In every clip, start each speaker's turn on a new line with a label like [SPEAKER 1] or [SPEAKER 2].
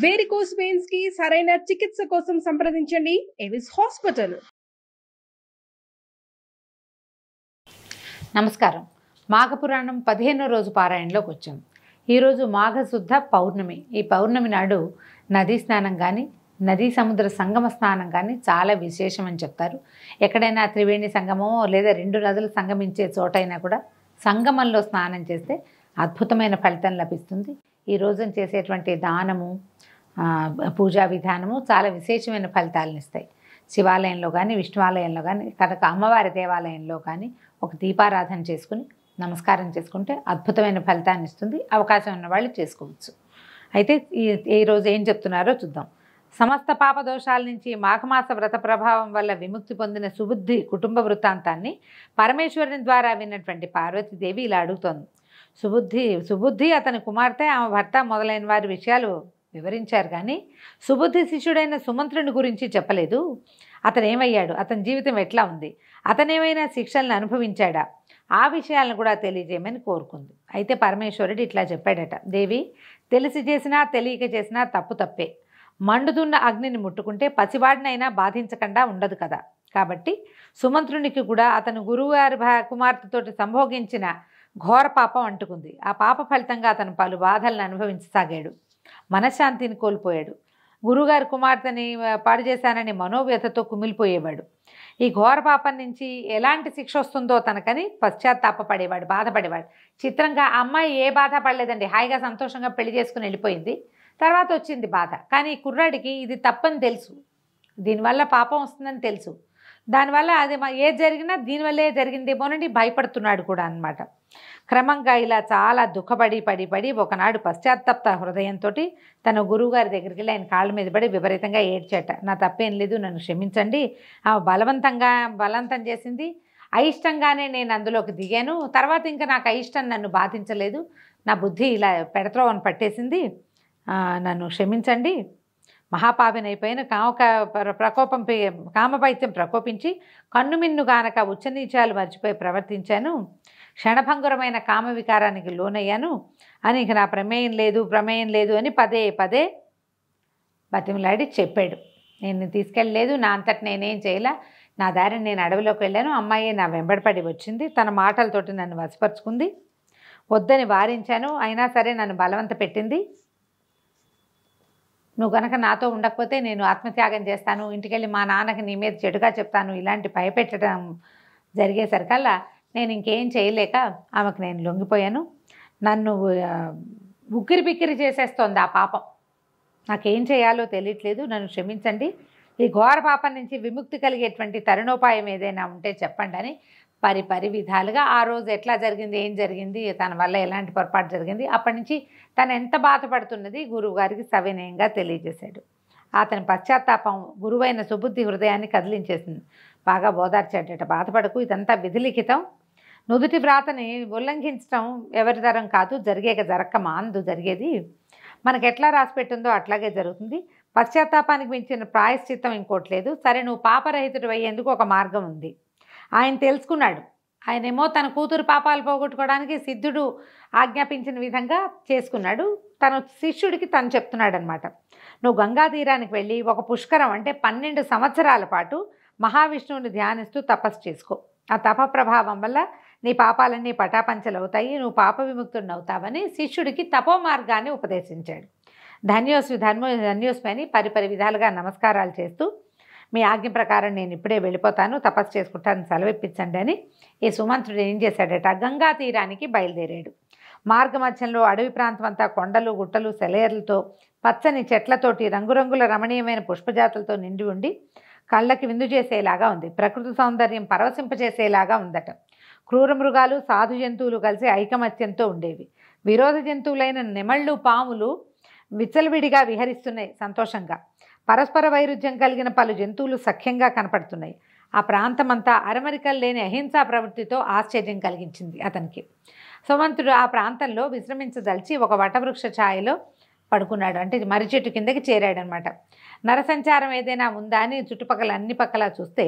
[SPEAKER 1] Varicose veins కి సరైన చికిత్స కోసం సంప్రదించండి ఎవిస్ హాస్పిటల్.
[SPEAKER 2] నమస్కారం. మాఘపురాణం 15వ రోజు పారాయణలోకి వచ్చాం. ఈరోజు మాఘశుద్ధ పౌర్ణమి. ఈ పౌర్ణమి నాడు నదీ స్నానం కానీ నదీ సముద్ర సంగమ స్నానం కానీ చాలా విశేషం అని చెప్తారు. ఎక్కడైనా త్రివేణి సంగమమో లేదా రెండు నదులు సంగమించే చోటైనా కూడా సంగమంలో స్నానం చేస్తే అద్భుతమైన ఫలితం లభిస్తుంది. ఈ రోజున చేసేటువంటి దానము, పూజా విధానము చాలా విశేషమైన ఫలితాలను ఇస్తాయి. శివాలయంలో కానీ విష్ణువాలయంలో కానీ కనుక అమ్మవారి దేవాలయంలో కానీ ఒక దీపారాధన చేసుకుని నమస్కారం చేసుకుంటే అద్భుతమైన ఫలితాన్ని ఇస్తుంది. అవకాశం ఉన్న వాళ్ళు చేసుకోవచ్చు. అయితే ఈరోజు ఏం చెప్తున్నారో చూద్దాం. సమస్త పాపదోషాల నుంచి మాఘమాస వ్రత ప్రభావం వల్ల విముక్తి పొందిన సుబుద్ధి కుటుంబ వృత్తాంతాన్ని పరమేశ్వరుని ద్వారా విన్నటువంటి పార్వతీదేవి ఇలా అడుగుతోంది. సుబుద్ధి అతని కుమార్తె, ఆమె భర్త మొదలైన వారి విషయాలు వివరించారు, కానీ సుబుద్ధి శిష్యుడైన సుమంత్రుని గురించి చెప్పలేదు. అతను ఏమయ్యాడు, అతని జీవితం ఎట్లా ఉంది, అతనేమైనా శిక్షలను అనుభవించాడా, ఆ విషయాలను కూడా తెలియజేయమని కోరుకుంది. అయితే పరమేశ్వరుడు ఇట్లా చెప్పాడట. దేవి, తెలిసి చేసినా తెలియక చేసినా తప్పే. మండుతున్న అగ్నిని ముట్టుకుంటే పసివాడినైనా బాధించకుండా ఉండదు కదా. కాబట్టి సుమంత్రునికి కూడా అతను గురువుగారి కుమార్తెతోటి సంభోగించిన ఘోర పాపం అంటుకుంది. ఆ పాప ఫలితంగా అతను పలు బాధలను అనుభవించసాగాడు. మనశ్శాంతిని కోల్పోయాడు. గురువుగారి కుమార్తెని పాడు చేశానని మనోవ్యతతో కుమిలిపోయేవాడు. ఈ ఘోర పాపం నుంచి ఎలాంటి శిక్ష వస్తుందో తనకని పశ్చాత్తాపపడేవాడు, బాధపడేవాడు. చిత్రంగా ఆ అమ్మాయి ఏ బాధ పడలేదండి, హాయిగా సంతోషంగా పెళ్లి చేసుకుని వెళ్ళిపోయింది. తర్వాత వచ్చింది బాధ. కానీ ఈ కుర్రాడికి ఇది తప్పని తెలుసు, దీనివల్ల పాపం వస్తుందని తెలుసు. దానివల్ల అది ఏది జరిగినా దీనివల్లే జరిగిందేమోనని భయపడుతున్నాడు కూడా అన్నమాట. క్రమంగా ఇలా చాలా పడి ఒకనాడు పశ్చాత్తాప హృదయంతో తన గురువుగారి దగ్గరికి వెళ్ళి ఆయన కాళ్ళ మీద పడి విపరీతంగా ఏడ్చేట. నా తప్పేం లేదు, నన్ను క్షమించండి. ఆ బలవంతం చేసింది, అయిష్టంగానే నేను అందులోకి దిగాను. తర్వాత ఇంకా నాకు అయిష్టం నన్ను బాధించలేదు, నా బుద్ధి ఇలా పెడత్రోవని పట్టేసింది, నన్ను క్షమించండి. మహాపాపినైపోయిన కామపైత్యం ప్రకోపించి కన్నుమిన్నుగానక ఉచ్చనీచాలు మర్చిపోయి ప్రవర్తించాను. క్షణభంగురమైన కామ వికారానికి లోనయ్యాను అని ఇక నా ప్రమేయం లేదు అని పదే బతిమలాడి చెప్పాడు. నేను తీసుకెళ్ళలేదు, నా అంతటి నేనేం చేయలే, నా దారిని నేను అడవిలోకి వెళ్ళాను. అమ్మాయి నా వెంబడిపడి వచ్చింది, తన మాటలతోటి నన్ను వశపరుచుకుంది. వద్దని వారించాను, అయినా సరే నన్ను బలవంత పెట్టింది. నువ్వు కనుక నాతో ఉండకపోతే నేను ఆత్మత్యాగం చేస్తాను, ఇంటికెళ్ళి మా నాన్నకి నీ మీద చెడుగా చెప్తాను, ఇలాంటి భయపెట్టడం జరిగేసరికల్లా నేను ఇంకేం చేయలేక ఆమెకు నేను లొంగిపోయాను. నన్ను ఉక్కిరి చేసేస్తోంది ఆ పాపం. నాకేం చేయాలో తెలియట్లేదు, నన్ను క్షమించండి. ఈ ఘోర పాపం నుంచి విముక్తి కలిగేటువంటి తరుణోపాయం ఏదైనా ఉంటే చెప్పండి అని పరి విధాలుగా ఆ రోజు ఎట్లా జరిగింది, ఏం జరిగింది, తన వల్ల ఎలాంటి పొరపాటు జరిగింది, అప్పటి నుంచి తను ఎంత బాధపడుతున్నది గురువుగారికి సవినయంగా తెలియజేశాడు. అతని పశ్చాత్తాపం గురువైన సుబుద్ధి హృదయాన్ని కదిలించేసింది. బాగా బోధార్చాడట. బాధపడకు, ఇదంతా విధిలిఖితం. నుదుటి వ్రాతని ఉల్లంఘించడం ఎవరి తరం కాదు, జరక్క మాందు జరిగేది. మనకు ఎట్లా రాసిపెట్టిందో అట్లాగే జరుగుతుంది. పశ్చాత్తాపానికి మించిన ప్రాయశ్చిత్తం ఇంకోటి లేదు. సరే, నువ్వు పాపరహితుడు అయ్యేందుకు ఒక మార్గం ఉంది. ఆయన తెలుసుకున్నాడు. ఆయనేమో తన కూతురు పాపాలు పోగొట్టుకోవడానికి సిద్ధుడు ఆజ్ఞాపించిన విధంగా చేసుకున్నాడు. తన శిష్యుడికి తను చెప్తున్నాడు అనమాట. నువ్వు గంగా తీరానికి వెళ్ళి ఒక పుష్కరం అంటే 12 సంవత్సరాల పాటు మహావిష్ణువుని ధ్యానిస్తూ తపస్సు చేసుకో. ఆ తప ప్రభావం వల్ల నీ పాపాలన్నీ పటాపంచలవుతాయి, నువ్వు పాప విముక్తుడిని అవుతావని శిష్యుడికి తపో మార్గాన్ని ఉపదేశించాడు. ధన్యోస్మి అని పరి విధాలుగా నమస్కారాలు చేస్తూ, మీ ఆజ్ఞ ప్రకారం నేను ఇప్పుడే వెళ్ళిపోతాను, తపస్సు చేసుకుంటాను, సెలవిప్పించండి అని ఈ సుమంత్రుడు ఏం చేశాడట, గంగా తీరానికి బయలుదేరాడు. మార్గమధ్యంలో అడవి ప్రాంతం అంతా కొండలు గుట్టలు సెలయేర్లతో పచ్చని చెట్లతోటి రంగురంగుల రమణీయమైన పుష్పజాతులతో నిండి ఉండి కళ్ళకి విందు చేసేలాగా ఉంది. ప్రకృతి సౌందర్యం పరవశింపజేసేలాగా ఉందట. క్రూర మృగాలు సాధు జంతువులు కలిసి ఐకమత్యంతో ఉండేవి. విరోధ జంతువులైన నెమళ్ళు పాములు విచ్చలవిడిగా విహరిస్తున్నాయి సంతోషంగా. పరస్పర వైరుధ్యం కలిగిన పలు జంతువులు సఖ్యంగా కనపడుతున్నాయి. ఆ ప్రాంతమంతా అరమరికలు లేని అహింసా ప్రవృత్తితో ఆశ్చర్యం కలిగించింది అతనికి. సుమంతుడు ఆ ప్రాంతంలో విశ్రమించదలిచి ఒక వటవృక్ష ఛాయలో పడుకున్నాడు. అంటే మర్రి చెట్టు కిందకి చేరాడనమాట. నరసంచారం ఏదైనా ఉందా అని చుట్టుపక్కల అన్ని పక్కల చూస్తే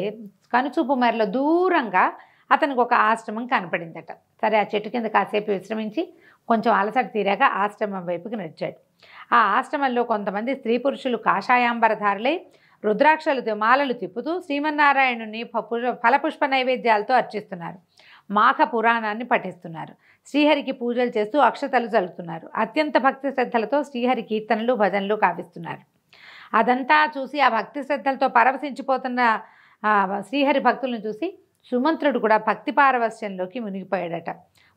[SPEAKER 2] కనుచూపు మేరలో దూరంగా అతనికి ఒక ఆశ్రమం కనపడిందట. సరే, ఆ చెట్టు కింద కాసేపు విశ్రమించి కొంచెం అలసట తీరాక ఆశ్రమం వైపుకి నడిచాడు. ఆ ఆశ్రమంలో కొంతమంది స్త్రీ పురుషులు కాషాయాంబరధారులై రుద్రాక్షలు మాలలు తిప్పుతూ శ్రీమన్నారాయణుని ఫలపుష్ప నైవేద్యాలతో అర్చిస్తున్నారు. మాఘ పురాణాన్ని పఠిస్తున్నారు. శ్రీహరికి పూజలు చేస్తూ అక్షతలు చల్లుతున్నారు. అత్యంత భక్తి శ్రద్ధలతో శ్రీహరి కీర్తనలు భజనలు కావిస్తున్నారు. అదంతా చూసి ఆ భక్తి శ్రద్ధలతో పరవశించిపోతున్న శ్రీహరి భక్తులను చూసి సుమంత్రుడు కూడా భక్తి పారవస్యంలోకి మునిగిపోయాడట.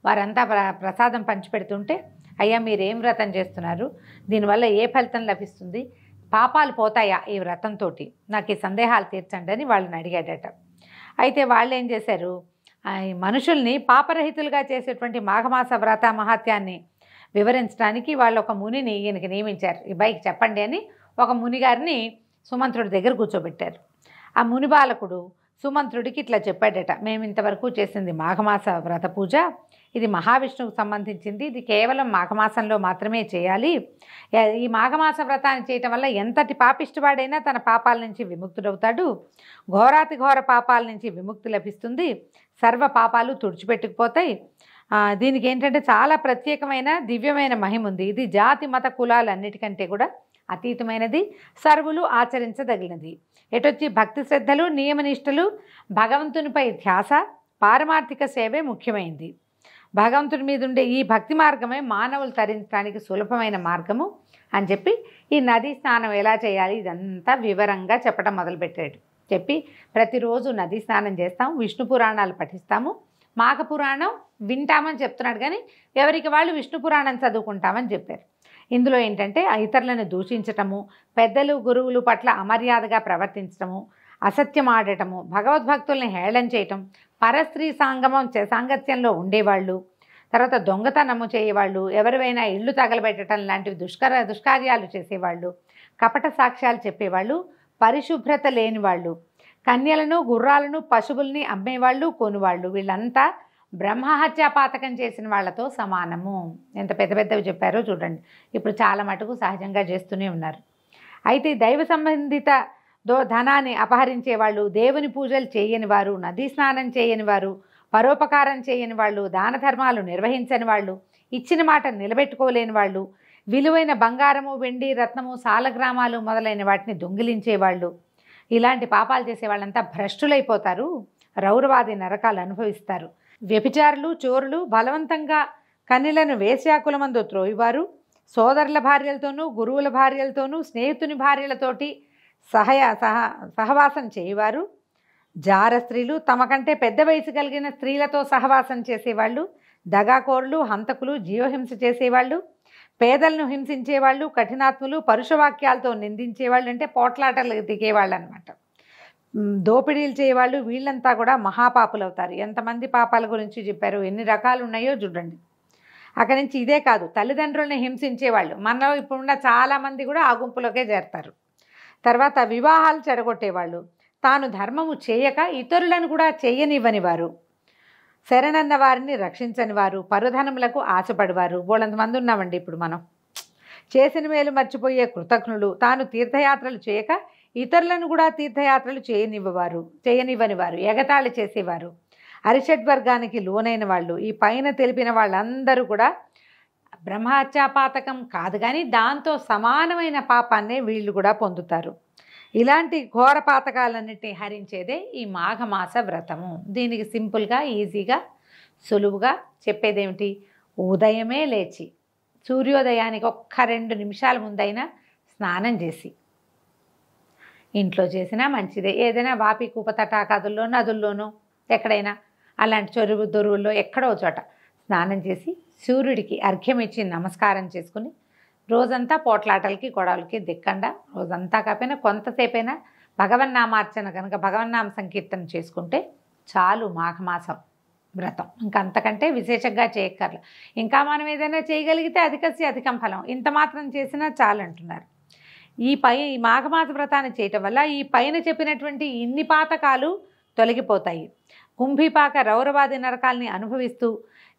[SPEAKER 2] వారంతా ప్రసాదం పంచిపెడుతుంటే, అయ్యా మీరేం వ్రతం చేస్తున్నారు, దీనివల్ల ఏ ఫలితం లభిస్తుంది, పాపాలు పోతాయా ఈ వ్రతంతో, నాకు ఈ సందేహాలు తీర్చండి అని వాళ్ళని అడిగాడట. అయితే వాళ్ళు ఏం చేశారు, ఈ మనుషుల్ని పాపరహితులుగా చేసేటువంటి మాఘమాస వ్రత మహాత్యాన్ని వివరించడానికి వాళ్ళు ఒక మునిని ఈయనకి నియమించారు. ఈ బైక్ చెప్పండి అని ఒక మునిగారిని సుమంత్రుడి దగ్గర కూర్చోబెట్టారు. ఆ ముని బాలకుడు సుమంత్రుడికి ఇట్లా చెప్పాడట, మేము ఇంతవరకు చేసింది మాఘమాస వ్రత పూజ, ఇది మహావిష్ణువుకు సంబంధించింది, ఇది కేవలం మాఘమాసంలో మాత్రమే చేయాలి. ఈ మాఘమాస వ్రతాన్ని చేయటం వల్ల ఎంతటి పాపిష్టివాడైనా తన పాపాల నుంచి విముక్తుడవుతాడు, ఘోరాతి ఘోర పాపాల నుంచి విముక్తి లభిస్తుంది, సర్వ పాపాలు తుడిచిపెట్టుకుపోతాయి. దీనికి ఏంటంటే చాలా ప్రత్యేకమైన దివ్యమైన మహిమ ఉంది. ఇది జాతి మత కులాలన్నిటికంటే కూడా అతీతమైనది, సర్వులు ఆచరించదగినది. ఎటొచ్చి భక్తి శ్రద్ధలు, నియమనిష్టలు, భగవంతునిపై ధ్యాస, పారమార్థిక సేవే ముఖ్యమైనది. భగవంతుని మీద ఉండే ఈ భక్తి మార్గమే మానవులు తరించడానికి సులభమైన మార్గము అని చెప్పి ఈ నదీ స్నానం ఎలా చేయాలి ఇదంతా వివరంగా చెప్పడం మొదలుపెట్టాడు. చెప్పి ప్రతిరోజు నదీ స్నానం చేస్తాం, విష్ణు పురాణాలు పఠిస్తాము, మాఘ పురాణం వింటామని చెప్తున్నాడు, కానీ ఎవరికి వాళ్ళు విష్ణు పురాణం చదువుకుంటామని చెప్పారు. ఇందులో ఏంటంటే ఇతరులను దూషించటము, పెద్దలు గురువులు పట్ల అమర్యాదగా ప్రవర్తించటము, అసత్యం ఆడటము, భగవద్భక్తుల్ని హేళన చేయటం, పరస్త్రీ సాంగత్యంలో ఉండేవాళ్ళు, తర్వాత దొంగతనము చేయవాళ్ళు, ఎవరివైనా ఇళ్ళు తగలబెట్టడం లాంటివి దుష్కార్యాలు చేసేవాళ్ళు, కపట సాక్ష్యాలు చెప్పేవాళ్ళు, పరిశుభ్రత లేనివాళ్ళు, కన్యలను గుర్రాలను పశువుల్ని అమ్మేవాళ్ళు కొనువాళ్ళు, వీళ్ళంతా బ్రహ్మహత్యా పాతకం చేసిన వాళ్ళతో సమానము. ఎంత పెద్ద పెద్దవి చెప్పారో చూడండి. ఇప్పుడు చాలా మటుకు సహజంగా చేస్తూనే ఉన్నారు. అయితే దైవ సంబంధిత ధనాన్ని అపహరించే వాళ్ళు, దేవుని పూజలు చేయని వారు, నదీ స్నానం చేయని వారు, పరోపకారం చేయని వాళ్ళు, దాన ధర్మాలు నిర్వహించని వాళ్ళు, ఇచ్చిన మాట నిలబెట్టుకోలేని వాళ్ళు, విలువైన బంగారము వెండి రత్నము సాలగ్రామాలు మొదలైన వాటిని దొంగిలించేవాళ్ళు, ఇలాంటి పాపాలు చేసే వాళ్ళంతా భ్రష్టులైపోతారు, రౌరవాది నరకాలు అనుభవిస్తారు. వ్యభిచారులు, చోరులు, బలవంతంగా కన్యలను వేశ్యాకులమందు త్రోయివారు, సోదరుల భార్యలతోనూ గురువుల భార్యలతోనూ స్నేహితుని భార్యలతోటి సహవాసం చేయవారు, జార స్త్రీలు, తమకంటే పెద్ద వయసు కలిగిన స్త్రీలతో సహవాసం చేసేవాళ్ళు, దగాకోరులు, హంతకులు, జీవహింస చేసేవాళ్ళు, పేదలను హింసించేవాళ్ళు, కఠినాత్ములు, పరుషవాక్యాలతో నిందించేవాళ్ళు, అంటే పోట్లాటలు దిగేవాళ్ళు అనమాట, దోపిడీలు చేయవాళ్ళు, వీళ్ళంతా కూడా మహాపాపులు అవుతారు. ఎంతమంది పాపాల గురించి చెప్పారు, ఎన్ని రకాలు ఉన్నాయో చూడండి. అక్కడి నుంచి ఇదే కాదు, తల్లిదండ్రుల్ని హింసించేవాళ్ళు, మనలో ఇప్పుడున్న చాలామంది కూడా ఆ గుంపులోకే చేరతారు. తర్వాత వివాహాలు చెడగొట్టేవాళ్ళు, తాను ధర్మము చేయక ఇతరులను కూడా చేయనివ్వని వారు, శరణన్న వారిని రక్షించని వారు, పరుధనములకు ఆశపడివారు, బోళంతమంది ఉన్నామండి ఇప్పుడు మనం. చేసిన మేలు మర్చిపోయే కృతజ్ఞులు, తాను తీర్థయాత్రలు చేయక ఇతరులను కూడా తీర్థయాత్రలు చేయనివ్వని వారు, ఎగతాళి చేసేవారు, అరిషడ్వర్గానికి లోనైన వాళ్ళు, ఈ పైన తెలిపిన వాళ్ళందరూ కూడా బ్రహ్మహత్యాపాతకం కాదు కానీ దాంతో సమానమైన పాపాన్నే వీళ్ళు కూడా పొందుతారు. ఇలాంటి ఘోర పాతకాలన్నింటినీ హరించేదే ఈ మాఘమాస వ్రతము. దీనికి సింపుల్గా ఈజీగా సులువుగా చెప్పేదేమిటి, ఉదయమే లేచి సూర్యోదయానికి 1-2 నిమిషాల ముందైనా స్నానం చేసి, ఇంట్లో చేసినా మంచిదే, ఏదైనా వాపి కూప తటాకాదుల్లో నదుల్లోనో ఎక్కడైనా అలాంటి చెరువు దొరువుల్లో ఎక్కడో చోట స్నానం చేసి సూర్యుడికి అర్ఘ్యం ఇచ్చి నమస్కారం చేసుకుని రోజంతా పోట్లాటలకి గొడవలకి దిక్కండా రోజంతా కాకపోయినా కొంతసేపైనా భగవన్నామార్చన కనుక భగవన్నామ సంకీర్తన చేసుకుంటే చాలు మాఘమాసం వ్రతం. ఇంకా అంతకంటే విశేషంగా చేయక్కర్ల. ఇంకా మనం ఏదైనా చేయగలిగితే అధికం ఫలం, ఇంత మాత్రం చేసినా చాలు అంటున్నారు. ఈ మాఘమాస వ్రతాన్ని చేయటం వల్ల ఈ పైన చెప్పినటువంటి ఇన్ని పాతకాలు తొలగిపోతాయి. కుంభీపాక రౌరవాది నరకాల్ని అనుభవిస్తూ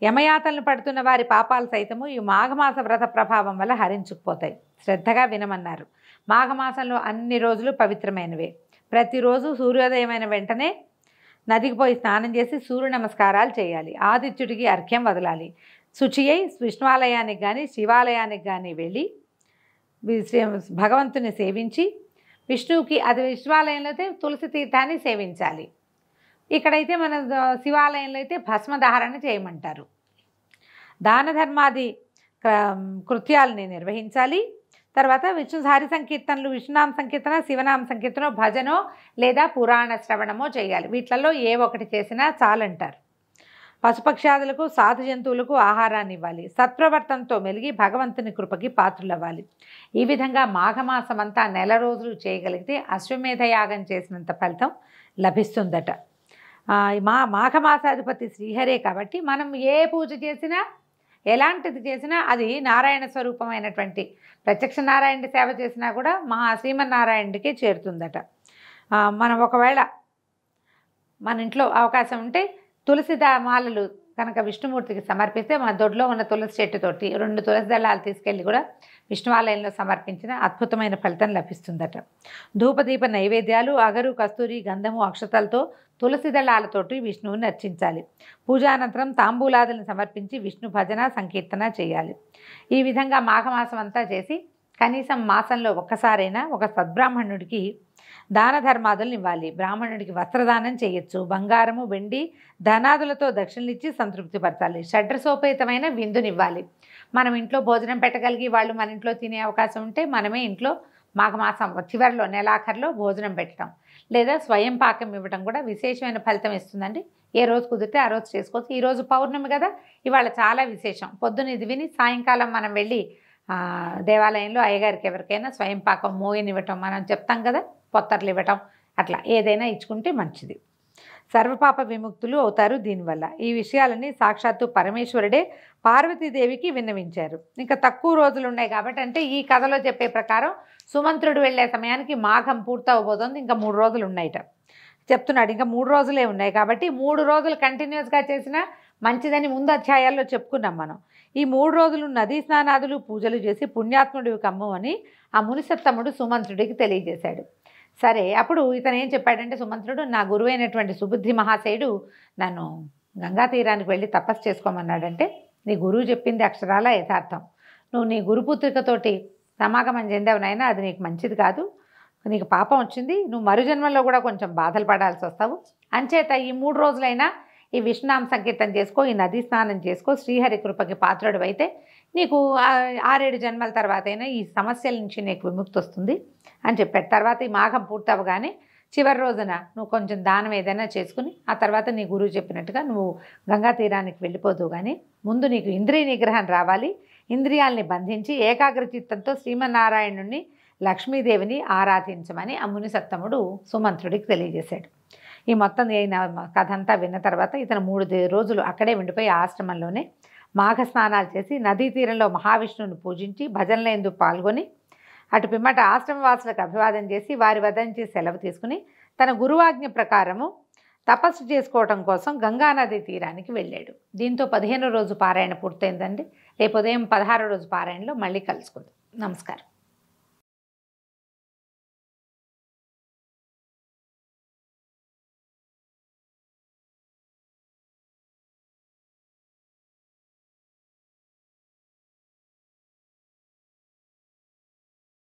[SPEAKER 2] యమయాతలను పడుతున్న వారి పాపాలు సైతము ఈ మాఘమాస వ్రత ప్రభావం వల్ల హరించుకుపోతాయి. శ్రద్ధగా వినమన్నారు. మాఘమాసంలో అన్ని రోజులు పవిత్రమైనవే. ప్రతిరోజు సూర్యోదయమైన వెంటనే నదికి పోయి స్నానం చేసి సూర్య నమస్కారాలు చేయాలి, ఆదిత్యుడికి అర్ఘ్యం వదలాలి, శుచి అయి విష్ణువాలయానికి కానీ శివాలయానికి కానీ వెళ్ళి భగవంతుని సేవించి విష్ణువుకి, అది విష్ణువాలయంలో అయితే తులసి తీర్థాన్ని సేవించాలి. ఇక్కడైతే మన శివాలయంలో అయితే భస్మధారణ చేయమంటారు. దాన ధర్మాది కృత్యాలని నిర్వహించాలి. తర్వాత విష్ణుహారి సంకీర్తనలు, విష్ణునామ సంకీర్తన, శివనామ సంకీర్తనో, భజనో లేదా పురాణ శ్రవణమో చేయాలి. వీటిలలో ఏ ఒకటి చేసినా చాలంటారు. పశుపక్షాదులకు, సాధు జంతువులకు ఆహారాన్ని ఇవ్వాలి. సత్ప్రవర్తనతో మెలిగి భగవంతుని కృపకి పాత్రులవ్వాలి. ఈ విధంగా మాఘమాసం అంతా నెల రోజులు చేయగలిగితే అశ్వమేధ యాగం చేసినంత ఫలితం లభిస్తుందట. మాఘమాసాధిపతి శ్రీహరే కాబట్టి మనం ఏ పూజ చేసినా, ఎలాంటిది చేసినా అది నారాయణ స్వరూపమైనటువంటి ప్రత్యక్ష నారాయణుడి సేవ చేసినా కూడా శ్రీమన్నారాయణుడికే చేరుతుందట. మనం ఒకవేళ మన ఇంట్లో అవకాశం ఉంటే తులసి మాలలు కనుక విష్ణుమూర్తికి సమర్పిస్తే మన దొడ్లో ఉన్న తులసి చెట్టుతోటి 2 తులసి దళాలు తీసుకెళ్ళి కూడా విష్ణువాలయంలో సమర్పించిన అద్భుతమైన ఫలితం లభిస్తుందట. ధూపదీప నైవేద్యాలు, అగరు, కస్తూరి, గంధము, అక్షతలతో తులసి దళాలతోటి విష్ణువుని అర్చించాలి. పూజానంతరం తాంబూలాదులను సమర్పించి విష్ణు భజన సంకీర్తన చేయాలి. ఈ విధంగా మాఘమాసం అంతా చేసి కనీసం మాసంలో ఒక్కసారైనా ఒక సద్బ్రాహ్మణుడికి దాన ధర్మాదులను ఇవ్వాలి. బ్రాహ్మణుడికి వస్త్రదానం చేయొచ్చు. బంగారము, వెండి, ధనాదులతో దక్షిణలు ఇచ్చి సంతృప్తిపరచాలి. షడ్రసోపేతమైన విందునివ్వాలి. మనం ఇంట్లో భోజనం పెట్టగలిగి వాళ్ళు మన ఇంట్లో తినే అవకాశం ఉంటే మనమే ఇంట్లో మాఘమాసం చివరిలో నెలాఖరులో భోజనం పెట్టడం లేదా స్వయం పాకం ఇవ్వడం కూడా విశేషమైన ఫలితం ఇస్తుందండి. ఏ రోజు కుదిరితే ఆ రోజు చేసుకోవచ్చు. ఈరోజు పౌర్ణమి కదా, ఇవాళ చాలా విశేషం. పొద్దున ఇది విని సాయంకాలం మనం వెళ్ళి దేవాలయంలో అయ్యగారికి ఎవరికైనా స్వయం పాకం మోయనివ్వటం, మనం చెప్తాం కదా, పొత్తర్లు ఇవ్వటం, అట్లా ఏదైనా ఇచ్చుకుంటే మంచిది. సర్వపాప విముక్తులు అవుతారు దీనివల్ల. ఈ విషయాలన్నీ సాక్షాత్తు పరమేశ్వరుడే పార్వతీదేవికి విన్నవించారు. ఇంకా తక్కువ రోజులు ఉన్నాయి కాబట్టి, అంటే ఈ కథలో చెప్పే ప్రకారం సుమంత్రుడు వెళ్ళే సమయానికి మాఘం పూర్తవబోతోంది. ఇంకా 3 రోజులు ఉన్నాయిట చెప్తున్నాడు. ఇంకా 3 రోజులే ఉన్నాయి కాబట్టి 3 రోజులు కంటిన్యూస్గా చేసినా మంచిదని ముందు అధ్యాయాల్లో చెప్పుకున్నాం మనం. ఈ 3 రోజులు నదీ స్నానాదులు పూజలు చేసి పుణ్యాత్ముడివి కమ్ము అని ఆ మునిసత్తముడు సుమంత్రుడికి తెలియజేశాడు. సరే, అప్పుడు ఇతను ఏం చెప్పాడంటే సుమంత్రుడు, నా గురువైనటువంటి సుబుద్ధి మహాశయుడు నన్ను గంగా తీరానికి వెళ్ళి తపస్సు చేసుకోమన్నాడంటే, నీ గురువు చెప్పింది అక్షరాల యథార్థం. నువ్వు నీ గురుపుత్రికతోటి సమాగమం చెందావు నాయనా, అది నీకు మంచిది కాదు. నీకు పాపం వచ్చింది. నువ్వు మరుజన్మలో కూడా కొంచెం బాధలు పడాల్సి వస్తావు. అంచేత ఈ 3 రోజులైనా ఈ విష్ణునామ సంకీర్తన చేసుకో, ఈ నదీ స్నానం చేసుకో, శ్రీహరి కృపకి పాత్రుడు అయితే నీకు 6-7 జన్మల తర్వాత అయినా ఈ సమస్యల నుంచి నీకు విముక్తి వస్తుంది అని చెప్పాడు. తర్వాత ఈ మాఘం పూర్తవగానే చివరి రోజున నువ్వు కొంచెం దానం ఏదైనా చేసుకుని ఆ తర్వాత నీ గురువు చెప్పినట్టుగా నువ్వు గంగా తీరానికి వెళ్ళిపోదు. కానీ ముందు నీకు ఇంద్రియ నిగ్రహం రావాలి. ఇంద్రియాలని బంధించి ఏకాగ్రచిత్తంతో శ్రీమన్నారాయణుడిని, లక్ష్మీదేవిని ఆరాధించమని ఆ మునిసత్తముడు సుమంత్రుడికి తెలియజేశాడు. ఈ మొత్తం కథ అంతా విన్న తర్వాత ఇతను 3 రోజులు అక్కడే ఉండిపోయి ఆశ్రమంలోనే మాఘ స్నానాలు చేసి నదీ తీరంలో మహావిష్ణువుని పూజించి భజనలందు పాల్గొని అటు పిమ్మట ఆశ్రమవాసులకు అభివాదం చేసి వారి వద్ద నుంచి సెలవు తీసుకుని తన గురువాజ్ఞ ప్రకారము తపస్సు చేసుకోవటం కోసం గంగానది తీరానికి వెళ్ళాడు. దీంతో 15వ రోజు పారాయణ పూర్తయిందండి. రేపు ఉదయం 16వ రోజు పారాయణలో మళ్ళీ కలుసుకుందాం. నమస్కారం.